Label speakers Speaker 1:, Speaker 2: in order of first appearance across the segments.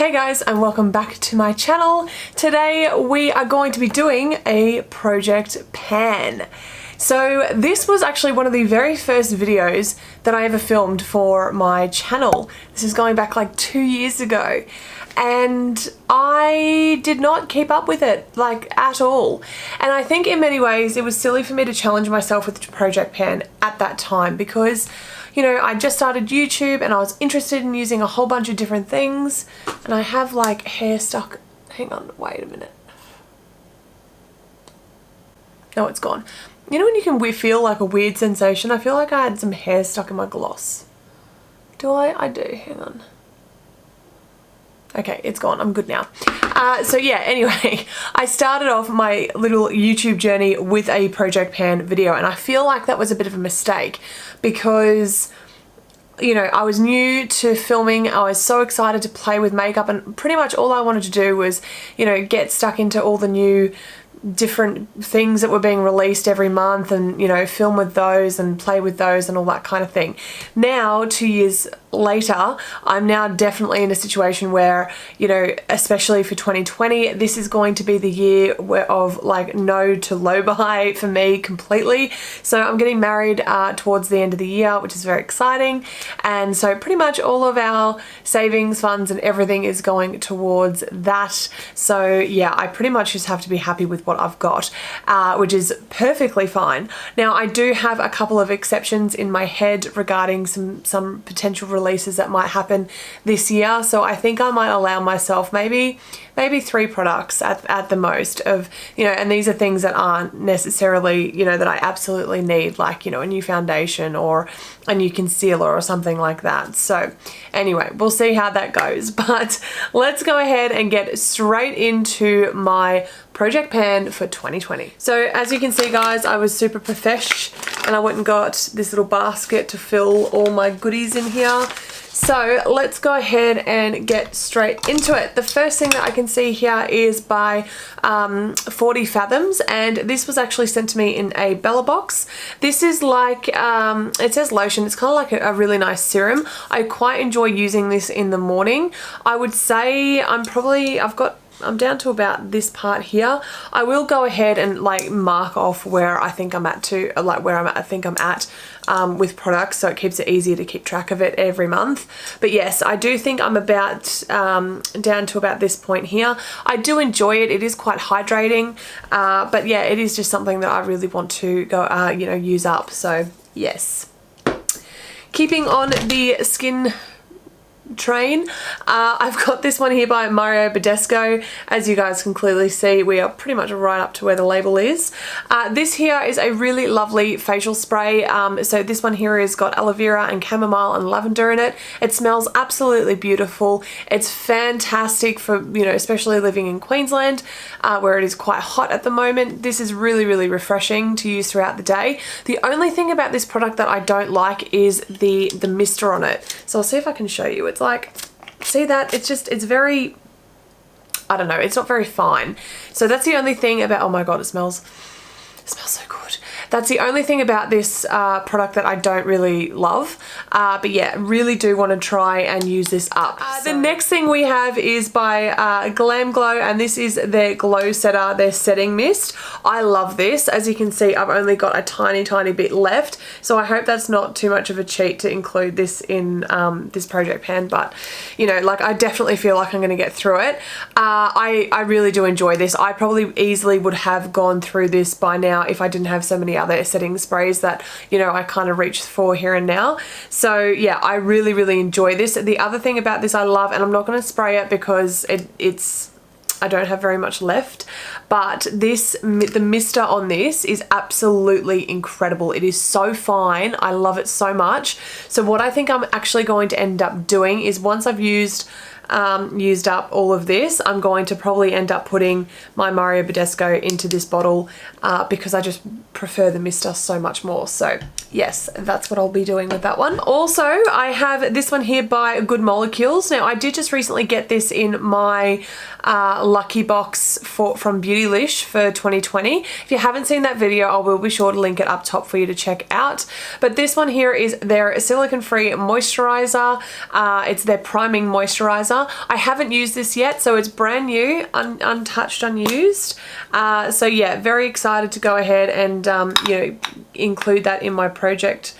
Speaker 1: Hey guys, and welcome back to my channel. Today we are going to be doing a project pan. So this was actually one of the very first videos that I ever filmed for my channel. This is going back like 2 years ago. And I did not keep up with it, like, at all. And I think in many ways it was silly for me to challenge myself with project pan at that time because, you know, I just started YouTube and I was interested in using a whole bunch of different things. And I have like hair stuck. Hang on, wait a minute. No, it's gone. You know when you can feel like a weird sensation? I feel like I had some hair stuck in my gloss. Do I? I do. Hang on. Okay, it's gone. I'm good now. So yeah, anyway, I started off my little YouTube journey with a project pan video, and I feel like that was a bit of a mistake because, you know, I was new to filming. I was so excited to play with makeup, and pretty much all I wanted to do was, you know, get stuck into all the new different things that were being released every month and, you know, film with those and play with those and all that kind of thing. Now, 2 years later, I'm now definitely in a situation where, you know, especially for 2020, this is going to be the year of like no to low buy for me completely. So I'm getting married towards the end of the year, which is very exciting. And so pretty much all of our savings funds and everything is going towards that. So yeah, I pretty much just have to be happy with what I've got, which is perfectly fine. Now, I do have a couple of exceptions in my head regarding some potential releases that might happen this year. So I think I might allow myself maybe 3 products at the most of, you know, and these are things that aren't necessarily, you know, that I absolutely need, like, you know, a new foundation or a new concealer or something like that. So anyway, we'll see how that goes, but let's go ahead and get straight into my project pan for 2020. So as you can see, guys, I was super profesh and I went and got this little basket to fill all my goodies in here. So let's go ahead and get straight into it. The first thing that I can see here is by 40 Fathoms, and this was actually sent to me in a Bella box. This is like, it says lotion, it's kind of like a really nice serum. I quite enjoy using this in the morning. I would say I'm down to about this part here. I will go ahead and like mark off where I think I'm at to, like where I think I'm at with products, so it keeps it easier to keep track of it every month. But yes, I do think I'm about down to about this point here. I do enjoy it. It is quite hydrating, but yeah, it is just something that I really want to go, you know, use up. So yes. Keeping on the skin train, I've got this one here by Mario Badescu. As you guys can clearly see, we are pretty much right up to where the label is. This here is a really lovely facial spray. So this one here has got aloe vera and chamomile and lavender in it. It smells absolutely beautiful. It's fantastic for, you know, especially living in Queensland, where it is quite hot at the moment. This is really, really refreshing to use throughout the day. The only thing about this product that I don't like is the mister on it. So I'll see if I can show you. It's like, see that? It's very, I don't know, it's not very fine. So that's the only thing about, oh my God, it smells so good. That's the only thing about this product that I don't really love. But yeah, really do want to try and use this up. The next thing we have is by Glam Glow, and this is their Glow Setter, their setting mist. I love this. As you can see, I've only got a tiny bit left, so I hope that's not too much of a cheat to include this in this project pan, but you know, like, I definitely feel like I'm going to get through it. I really do enjoy this. I probably easily would have gone through this by now if I didn't have so many other setting sprays that, you know, I kind of reach for here and now. So yeah, I really enjoy this. The other thing about this I love, and I'm not going to spray it because I don't have very much left, but the mister on this is absolutely incredible. It is so fine. I love it so much. So what I think I'm actually going to end up doing is, once I've used up all of this, I'm going to probably end up putting my Mario Badescu into this bottle because I just prefer the mister so much more. So yes, that's what I'll be doing with that one. Also, I have this one here by Good Molecules. Now, I did just recently get this in my lucky box from Beautylish for 2020. If you haven't seen that video, I will be sure to link it up top for you to check out. But this one here is their silicone-free moisturizer. It's their priming moisturizer. primer. I haven't used this yet, so it's brand new, untouched, unused. So yeah, very excited to go ahead and you know, include that in my project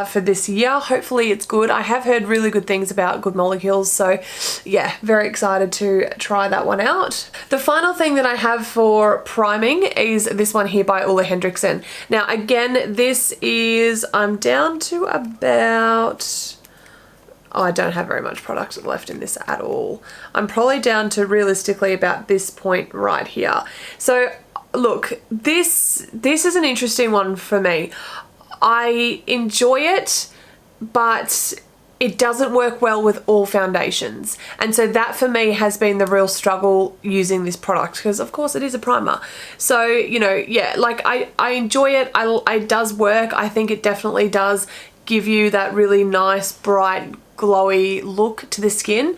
Speaker 1: for this year. Hopefully it's good. I have heard really good things about Good Molecules, so yeah, very excited to try that one out. The final thing that I have for priming is this one here by Ole Henriksen. Now again, this is, I'm down to about, oh, I don't have very much product left in this at all. I'm probably down to realistically about this point right here. So look, this is an interesting one for me. I enjoy it, but it doesn't work well with all foundations. And so that for me has been the real struggle using this product, because of course it is a primer. So, you know, yeah, like I enjoy it. It does work. I think it definitely does give you that really nice, bright, glowy look to the skin.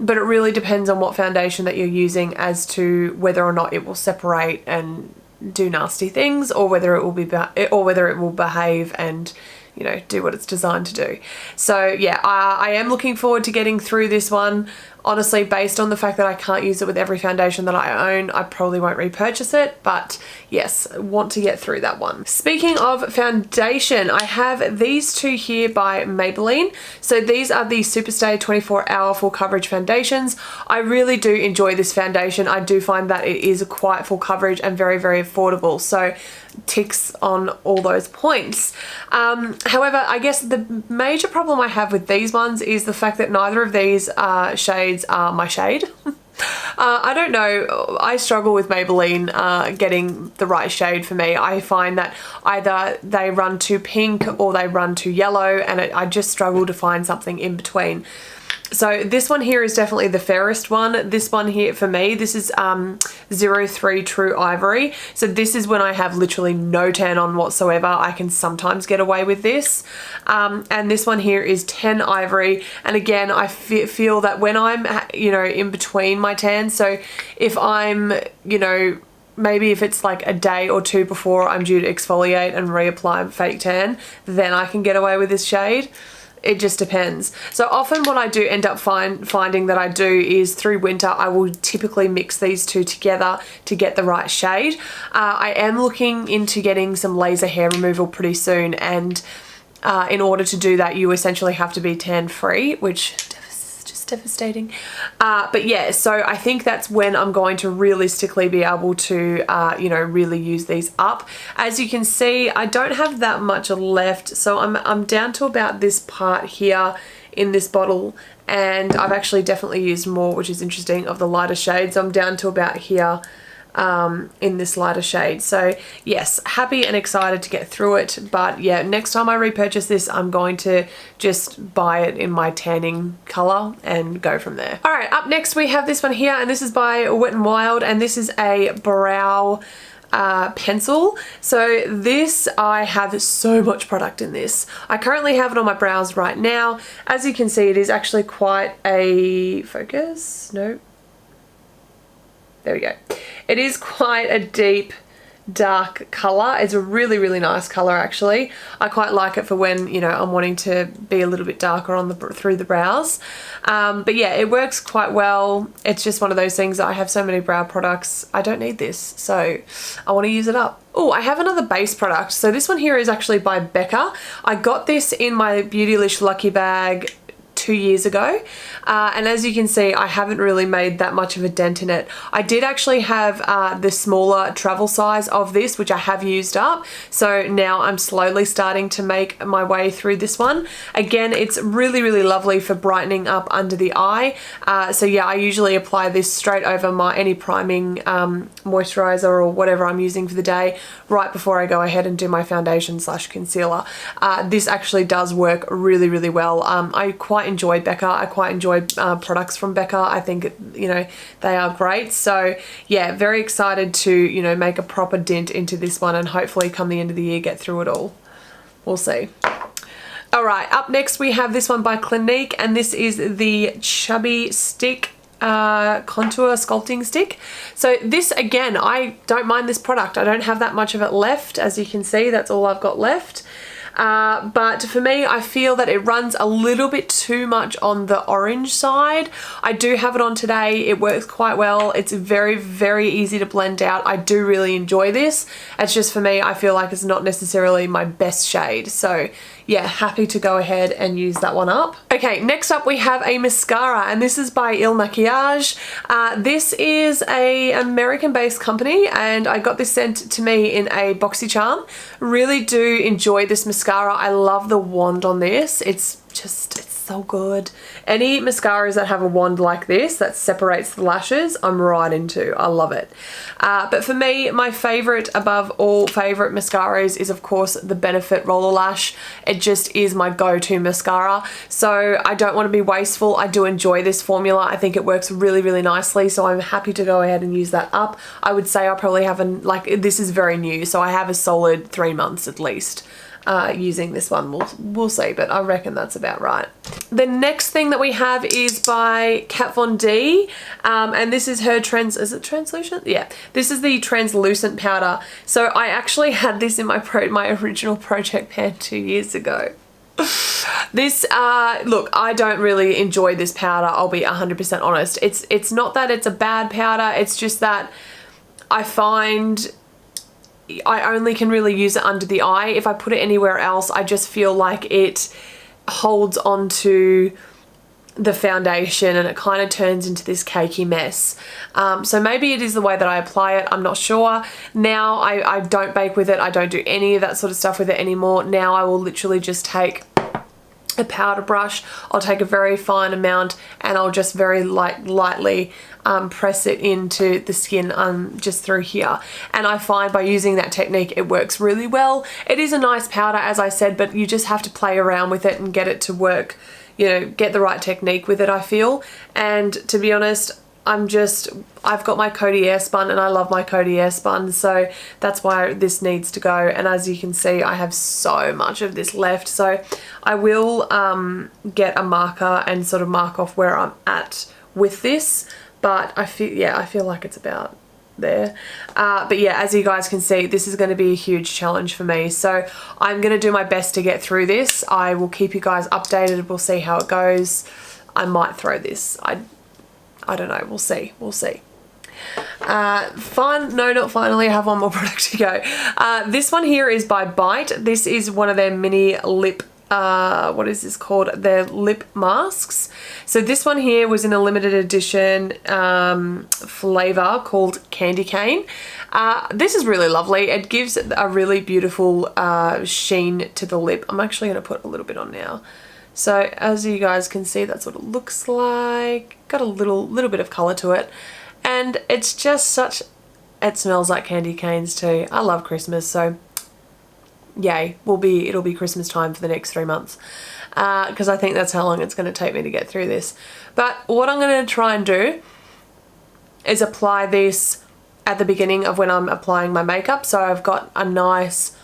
Speaker 1: But it really depends on what foundation that you're using as to whether or not it will separate and do nasty things, or whether it will behave and, you know, do what it's designed to do. So yeah, I am looking forward to getting through this one. Honestly, based on the fact that I can't use it with every foundation that I own, I probably won't repurchase it, but yes, want to get through that one. Speaking of foundation, I have these two here by Maybelline. So these are the Superstay 24-hour full coverage foundations. I really do enjoy this foundation. I do find that it is quite full coverage and very, very affordable. So ticks on all those points. However, I guess the major problem I have with these ones is the fact that neither of these shades are my shade. I don't know, I struggle with Maybelline getting the right shade for me. I find that either they run too pink or they run too yellow, and I just struggle to find something in between. So this one here is definitely the fairest one. This one here for me, this is 03 True Ivory. So this is when I have literally no tan on whatsoever. I can sometimes get away with this. And this one here is 10 Ivory. And again, I feel that when I'm, you know, in between my tan, so if I'm, you know, maybe if it's like a day or two before I'm due to exfoliate and reapply fake tan, then I can get away with this shade. It just depends. So often what I do end up finding that I do is through winter, I will typically mix these two together to get the right shade. I am looking into getting some laser hair removal pretty soon, and in order to do that, you essentially have to be tan free, which is just devastating. But yeah, so I think that's when I'm going to realistically be able to, you know, really use these up. As you can see, I don't have that much left, so I'm down to about this part here in this bottle, and I've actually definitely used more, which is interesting, of the lighter shades. I'm down to about here in this lighter shade. So yes, happy and excited to get through it. But yeah, next time I repurchase this, I'm going to just buy it in my tanning color and go from there. All right, up next we have this one here, and this is by Wet n Wild, and this is a brow pencil. So this, I have so much product in this. I currently have it on my brows right now. As you can see, it is actually quite a focus. No. There we go. It is quite a deep, dark color. It's a really, really nice color actually. I quite like it for when, you know, I'm wanting to be a little bit darker on through the brows. But yeah, it works quite well. It's just one of those things that I have so many brow products. I don't need this, so I want to use it up. Oh, I have another base product. So this one here is actually by Becca. I got this in my Beautylish Lucky Bag 2 years ago, and as you can see, I haven't really made that much of a dent in it. I did actually have the smaller travel size of this, which I have used up, so now I'm slowly starting to make my way through this one. Again, it's really, really lovely for brightening up under the eye. So yeah, I usually apply this straight over my any priming moisturizer or whatever I'm using for the day right before I go ahead and do my foundation / concealer. This actually does work really, really well. I quite enjoy Becca. I quite enjoy products from Becca. I think, you know, they are great. So yeah, very excited to, you know, make a proper dent into this one, and hopefully come the end of the year get through it all. We'll see. All right, up next we have this one by Clinique, and this is the Chubby Stick contour sculpting stick. So this, again, I don't mind this product. I don't have that much of it left. As you can see, that's all I've got left. But for me, I feel that it runs a little bit too much on the orange side. I do have it on today. It works quite well. It's very, very easy to blend out. I do really enjoy this. It's just for me, I feel like it's not necessarily my best shade. So yeah, happy to go ahead and use that one up. Okay, next up we have a mascara, and this is by Il Maquillage. This is a American-based company, and I got this sent to me in a BoxyCharm. Really do enjoy this mascara. I love the wand on this. It's so good. Any mascaras that have a wand like this that separates the lashes, I'm right into. I love it. But for me, my favorite above all favorite mascaras is of course the Benefit Roller Lash. It just is my go-to mascara. So I don't want to be wasteful. I do enjoy this formula. I think it works really, really nicely. So I'm happy to go ahead and use that up. I would say I probably haven't, like, this is very new. So I have a solid 3 months at least. Using this one. We'll see, but I reckon that's about right. The next thing that we have is by Kat Von D, and this is her is it translucent? Yeah, this is the translucent powder. So I actually had this in my original project pan 2 years ago. This, look, I don't really enjoy this powder, I'll be 100% honest. It's not that it's a bad powder, it's just that I find I only can really use it under the eye. If I put it anywhere else, I just feel like it holds onto the foundation and it kind of turns into this cakey mess. So maybe it is the way that I apply it, I'm not sure. Now I don't bake with it, I don't do any of that sort of stuff with it anymore. Now I will literally just take a powder brush, I'll take a very fine amount and I'll just very lightly press it into the skin just through here, and I find by using that technique it works really well. It is a nice powder, as I said, but you just have to play around with it and get it to work, you know, get the right technique with it, I feel. And to be honest, I've got my Coty Airspun and I love my Coty Airspun, so that's why this needs to go. And as you can see, I have so much of this left, so I will get a marker and sort of mark off where I'm at with this. But I feel like it's about there. But yeah, as you guys can see, this is going to be a huge challenge for me. So I'm going to do my best to get through this. I will keep you guys updated. We'll see how it goes. I might throw this. I don't know. We'll see. We'll see. No, not finally. I have one more product to go. This one here is by Bite. This is one of their mini lip what is this called? Their lip masks. So this one here was in a limited edition flavor called Candy Cane. This is really lovely. It gives a really beautiful sheen to the lip. I'm actually going to put a little bit on now. So as you guys can see, that's what it looks like. Got a little bit of color to it. And it's just it smells like candy canes too. I love Christmas, so yay, it'll be Christmas time for the next 3 months, because I think that's how long it's going to take me to get through this. But what I'm going to try and do is apply this at the beginning of when I'm applying my makeup, so I've got a nice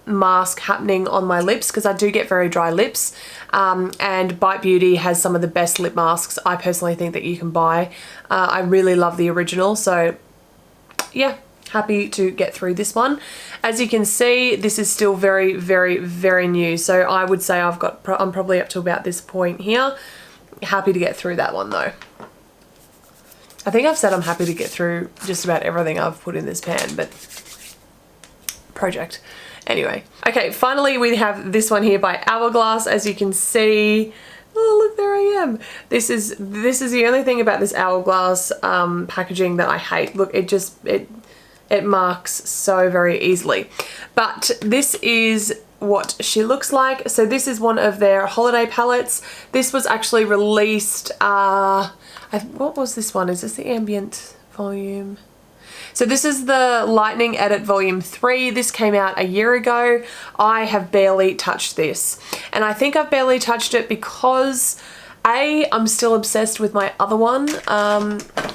Speaker 1: mask happening on my lips, because I do get very dry lips, and Bite Beauty has some of the best lip masks I personally think that you can buy. I really love the original, so yeah, happy to get through this one. As you can see, this is still very, very, very new, so I would say I'm probably up to about this point here. Happy to get through that one though. I think I've said I'm happy to get through just about everything I've put in this pan, but project. Anyway, okay, finally we have this one here by Hourglass. As you can see, oh look, there I am. This is the only thing about this Hourglass packaging that I hate. Look, it marks so very easily. But this is what she looks like. So this is one of their holiday palettes. This was actually released, what was this one? Is this the Ambient Volume? So this is the Lightning Edit Volume 3. This came out a year ago. I have barely touched this. And I think I've barely touched it because I'm still obsessed with my other one,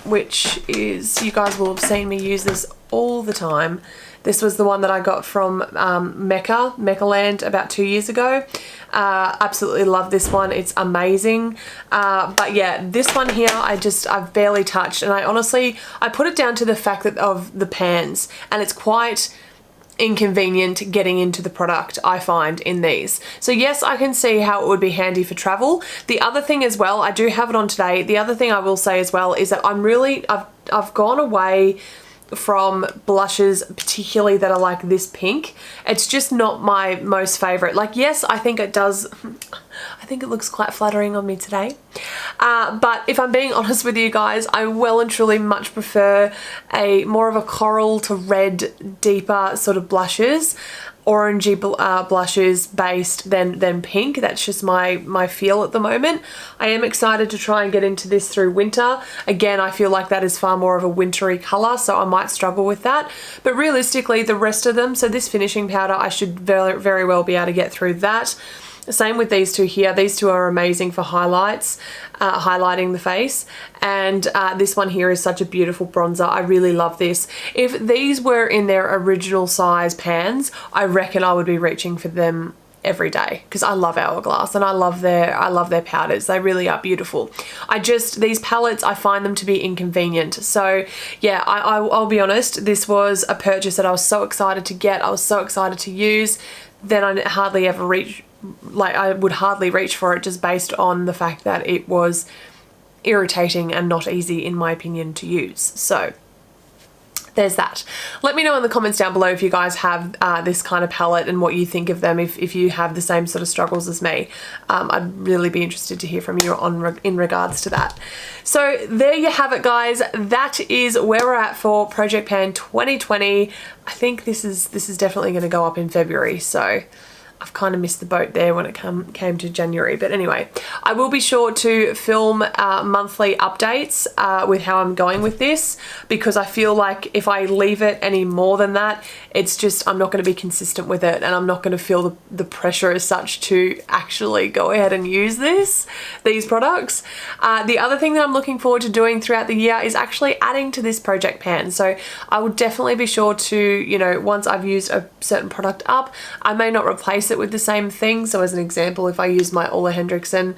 Speaker 1: which is, you guys will have seen me use this all the time. This was the one that I got from Meccaland about 2 years ago. Absolutely love this one. It's amazing. But yeah, this one here, I've barely touched, and I put it down to the fact of the pans, and it's quite inconvenient getting into the product, I find, in these. So yes, I can see how it would be handy for travel. The other thing as well, I do have it on today. The other thing I will say as well is that I've gone away from blushes, particularly that are like this pink. It's just not my most favorite. Like, yes, I think it looks quite flattering on me today. But if I'm being honest with you guys, I well and truly much prefer more of a coral to red, deeper sort of blushes, orangey blushes based than pink. That's just my feel at the moment. I am excited to try and get into this through winter. Again, I feel like that is far more of a wintry color, so I might struggle with that. But realistically, the rest of them, so this finishing powder, I should very, very well be able to get through that. Same with these two here. These two are amazing for highlights, highlighting the face. And this one here is such a beautiful bronzer. I really love this. If these were in their original size pans, I reckon I would be reaching for them every day, because I love Hourglass and I love their powders. They really are beautiful. These palettes, I find them to be inconvenient. So yeah, I'll be honest, this was a purchase that I was so excited to get. I was so excited to use. Then I hardly ever I would hardly reach for it, just based on the fact that it was irritating and not easy, in my opinion, to use. So there's that. Let me know in the comments down below if you guys have this kind of palette and what you think of them, if you have the same sort of struggles as me. I'd really be interested to hear from you in regards to that. So there you have it, guys. That is where we're at for Project Pan 2020. I think this is definitely going to go up in February, so I've kind of missed the boat there when it came to January. But anyway, I will be sure to film monthly updates with how I'm going with this, because I feel like if I leave it any more than that, it's just, I'm not going to be consistent with it, and I'm not going to feel the pressure as such to actually go ahead and use these products. The other thing that I'm looking forward to doing throughout the year is actually adding to this project pan. So I will definitely be sure to, you know, once I've used a certain product up, I may not replace it with the same thing. So as an example, if I use my Ole Henriksen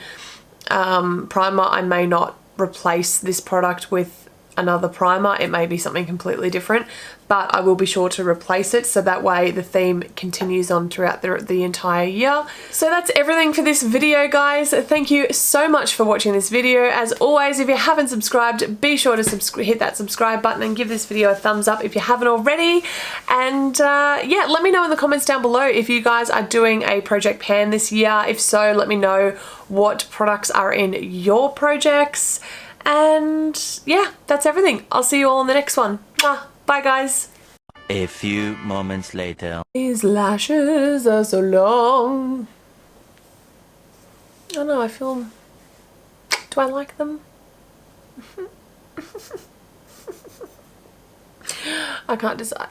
Speaker 1: primer, I may not replace this product with another primer. It may be something completely different, but I will be sure to replace it, so that way the theme continues on throughout the entire year. So that's everything for this video, guys. Thank you so much for watching this video. As always, if you haven't subscribed, be sure to hit that subscribe button and give this video a thumbs up if you haven't already. And yeah, let me know in the comments down below if you guys are doing a project pan this year. If so, let me know what products are in your projects. And yeah, that's everything. I'll see you all in the next one. Bye, guys.
Speaker 2: A few moments later.
Speaker 1: These lashes are so long. I don't know, I feel... Do I like them? I can't decide.